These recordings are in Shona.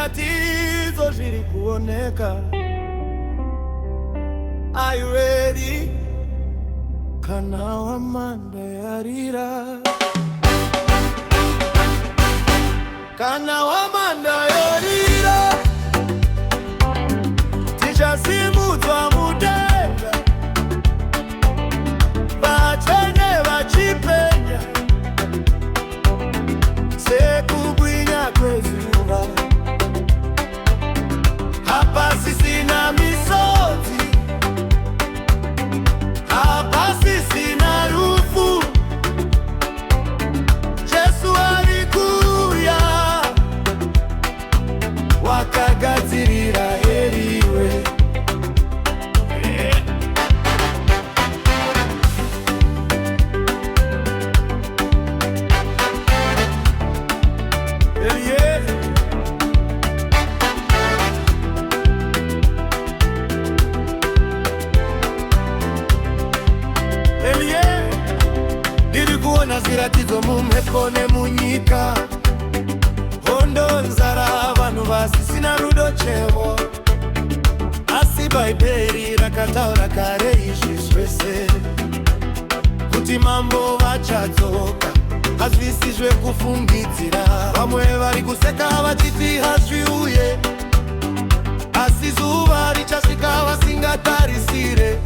zviratidzo zviri kuoneka. Are you ready? Kana wamanda yarira, kana wamanda yarira, tichasimudzwa mudenga, vatsvene vachipenya sekubwinya kwezuva. Hapasisina misodzi, hapasisina rufu, Jesu alikuya wakagadzirira heriwe. Zviratidzo mumhepo nemunyika, hondo, nzara, vanhu vasisina rudo chevo. Asi Bhaibheri rakataura kare izvi zvese, kuti mambo vachadzoka, hazvisi zvekufungidzira. Vamwe vari kuseka vachiti hazviuye, asi zuva richasvika vasingatarisire,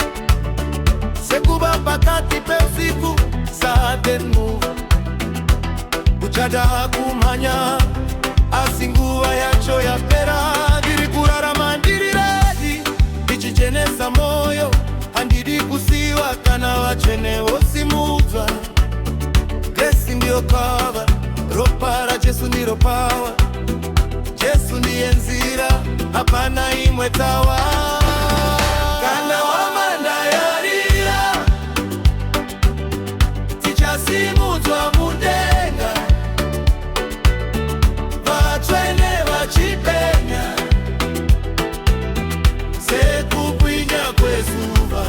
sekuva pakati peusiku sudden move. Uchada kumhanya asi nguva yacho yapera. Ndiri kurarama ndiri ready, ndichichenesa moyo, handidi kusiwa kana vatsvene vosimudzwa. Grace ndiyo cover, ropa raJesu ndiro power. Jesu ndiye nzira, hapana imwe tawa. Kana wamanda yarira, tichasimudzwa mudenga, vatsvene vachipenya sekubwinya kwezuva.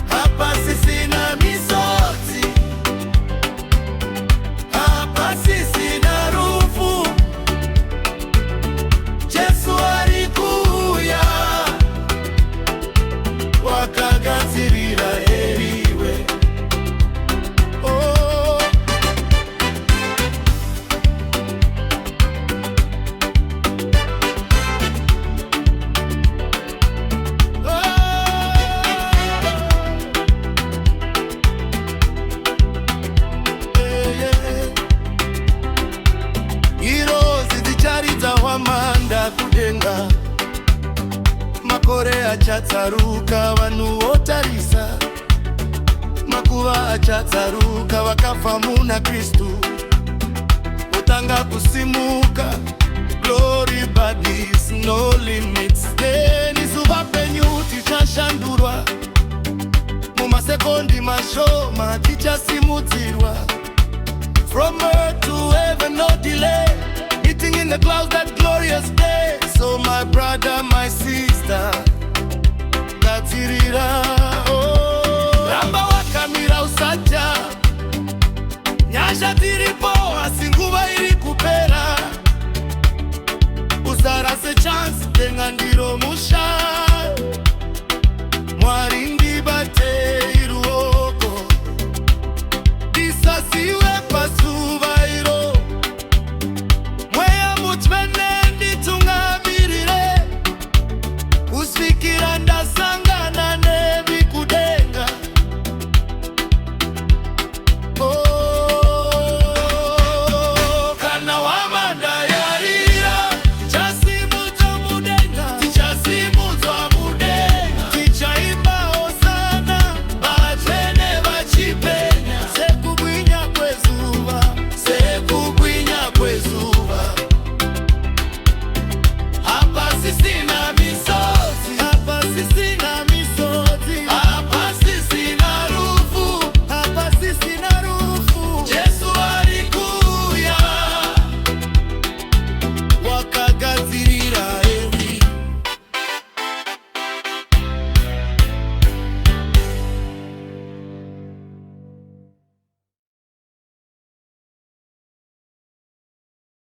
Hapasisina misodzi, hapasisina rufu, Jesu alikuya wakagadzirira heriwe. Wamanda kudenga, makore achatsaruka, vanhu votarisa, makuva achatsaruka, vakafa muna Kristu votanga kusimuka. Glory bodies, no limits. Deni zuva penyu tichashandurwa, mumasekondi mashoma tichasimudzirwa. From earth to heaven, no delay, meeting in the clouds that glorious day. So my brother, my sister, gadzirira, oh. Ramba wakamira usaja, nyasha tiripo asi nguva iri kupera. Usarase chance, denga ndiro